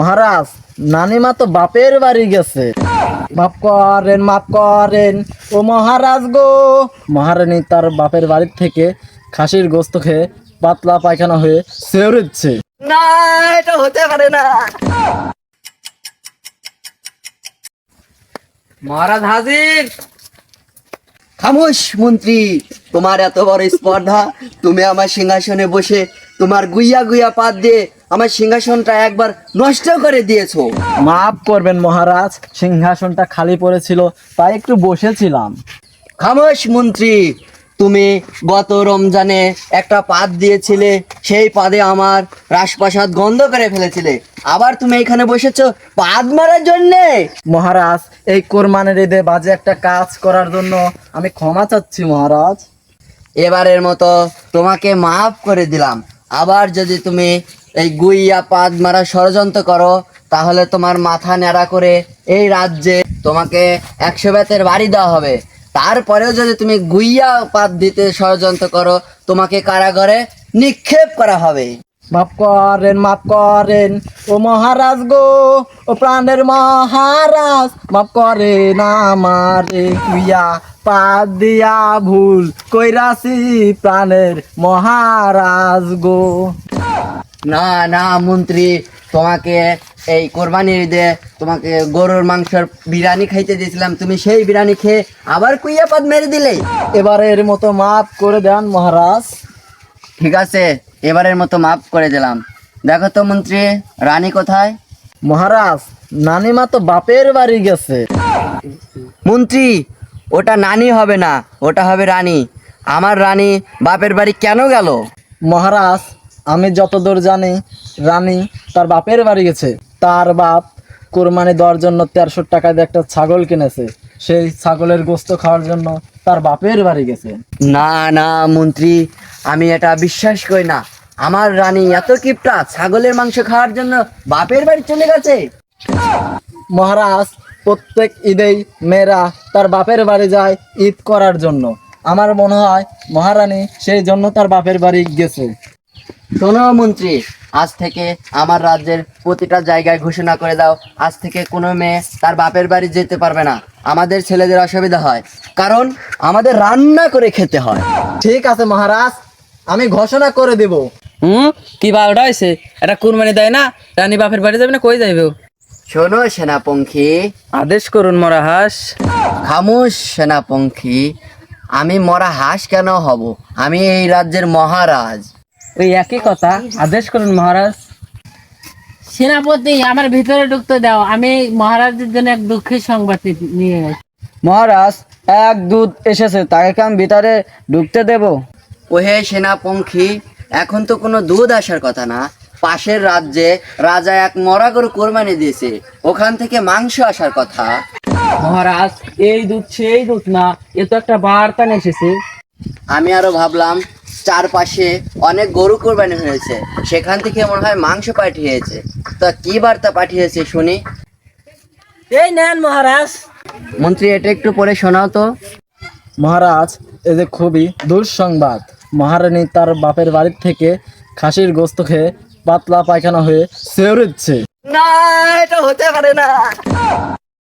মহারাজ, নানিমা তো বাপের বাড়ি গেছে। মাফ করেন, মাফ করেন ও মহারাজ গো। মহারানী তার বাপের বাড়ির থেকে খাসির গোস্ত খেয়ে পাতলা পায়খানা হয়ে সেউড়েছে। না, এটা হতে পারে না। মহারাজ হাজির। খামোশ মন্ত্রী, তোমার এত বড় স্পর্ধা, তুমি আমার সিংহাসনে বসে তোমার গুইয়া গুইয়া পাত দিয়ে আমার সিংহাসনটা একবার নষ্ট করে দিয়েছো। মাফ করবেন মহারাজ, সিংহাসনটা খালি পড়েছিল তাই একটু বসেছিলাম। খামোশ মন্ত্রী, তুমি গত রমজানে একটা পাত দিয়েছিলে, সেই পাদে আমার রাজপ্রাসাদ গন্ধ করে ফেলেছিলে, আবার তুমি এখানে বসেছো পাদ মারার জন্যে। মহারাজ, এই কোরবানির ঈদে বাজে একটা কাজ করার জন্য আমি ক্ষমা চাচ্ছি মহারাজ। এবারের মতো তোমাকে মাফ করে দিলাম। আবার যদি তুমি এই গুইয়া পাদ মারা ষড়যন্ত্র করো, তাহলে তোমার মাথা ন্যাড়া করে এই রাজ্যে তোমাকে 100 বেতের বাড়ি দেওয়া হবে। তারপরেও যদি তুমি গুইয়া পাদ দিতে ষড়যন্ত্র করো, তোমাকে কারাগারে নিক্ষেপ করা হবে। মাফ করেন, মাফ করেন ও মহারাজ গো, ও প্রাণের মহারাজ, মাফ করেন আমারে কুইয়া পাদ দিয়া ভুল কইরাছি প্রাণের মহারাজ গো। না না মন্ত্রী, তোমাকে এই কোরবানির ঈদে তোমাকে গরুর মাংসের বিরিয়ানি খাইতে দিয়েছিলাম, তুমি সেই বিরিয়ানি খেয়ে আবার কুইয়া পাদ মেরে দিলে। এবারের মতো মাফ করে দেন মহারাজ। ঠিক আছে, এবারের মতো মাফ করে দিলাম। দেখো তো মন্ত্রী, রানী কোথায়? মহারাজ, নানিমা তো বাপের বাড়ি গেছে। মন্ত্রী, ওটা নানি হবে না, ওটা হবে রানী। আমার রানী বাপের বাড়ি কেন গেল? মহারাজ, আমি যতদূর জানি রানী তার বাপের বাড়ি গেছে। তার বাপ কোরবানি দেওয়ার জন্য 1300 টাকা দিয়ে একটা ছাগল কিনেছে, সেই ছাগলের গোস্ত খাওয়ার জন্য তার বাপের বাড়ি গেছে। না না মন্ত্রী, আমি এটা বিশ্বাস করি না। আমার রানী এত কিপটা, ছাগলের মাংস খাওয়ার জন্য বাপের বাড়ি চলে গেছে? মহারাজ, প্রত্যেক ঈদেই মেয়েরা তার বাপের বাড়ি যায় ঈদ করার জন্য। আমার মনে হয় মহারানী সেই জন্য তার বাপের বাড়ি গেছে। শোনো মন্ত্রী, আজ থেকে আমার রাজ্যের প্রতিটা জায়গায় ঘোষণা করে দাও, আজ থেকে কোনো মেয়ে তার বাপের বাড়ি যেতে পারবে না। আমাদের ছেলেদের অসুবিধা হয়, কারণ আমাদের রান্না করে খেতে হয়। ঠিক আছে মহারাজ, আমি ঘোষণা করে দেব। কি বারোটা হয়েছে? এটা কুরবানি দেয় না, রানী বাপের বাড়ি যাবে না, কই যাইবে? শোনো সেনাপঙ্খী, আদেশ করুন মহারাজ। খামোশ সেনাপঙ্খী, আমি মরা হাঁস কেন হব? আমি এই রাজ্যের মহারাজ। ওই একই কথা, আদেশ করুন মহারাজ। সেনাপতি, আমার ভিতরে ঢুকতে দাও, আমি মহারাজের জন্য এক দুঃখের সংবাদ নিয়ে আসি। মহারাজ, এক দুধ এসেছে, তাকে কি আমি ভিতরে ঢুকতে দেব? ওহে সেনাপঙ্খী, এখন তো কোনো দুধ আসার কথা না। পাশের রাজ্যে রাজা এক মরা গরু কোরবানি দিয়েছে, ওখান থেকে মাংস আসার কথা। মহারাজ, এই দুধ সেই দুধ না, এ তো একটা বার্তা নিয়ে এসেছে। আমি আরো ভাবলাম চারপাশে অনেক গরু কোরবানি হয়েছে, সেখান থেকে মনে হয় মাংস পাঠিয়েছে। তা কি বার্তা পাঠিয়েছে শুনি। এই নেন মহারাজ। মন্ত্রী, এটা একটু পড়ে শোনাও তো। মহারাজ, এ যে খুবই দুঃসংবাদ। মহারানী তার বাপের বাড়ির থেকে খাসির গোস্ত খেয়ে পাতলা পায়খানা হয়ে সেউড়েছে। না, এটা হতে পারে না।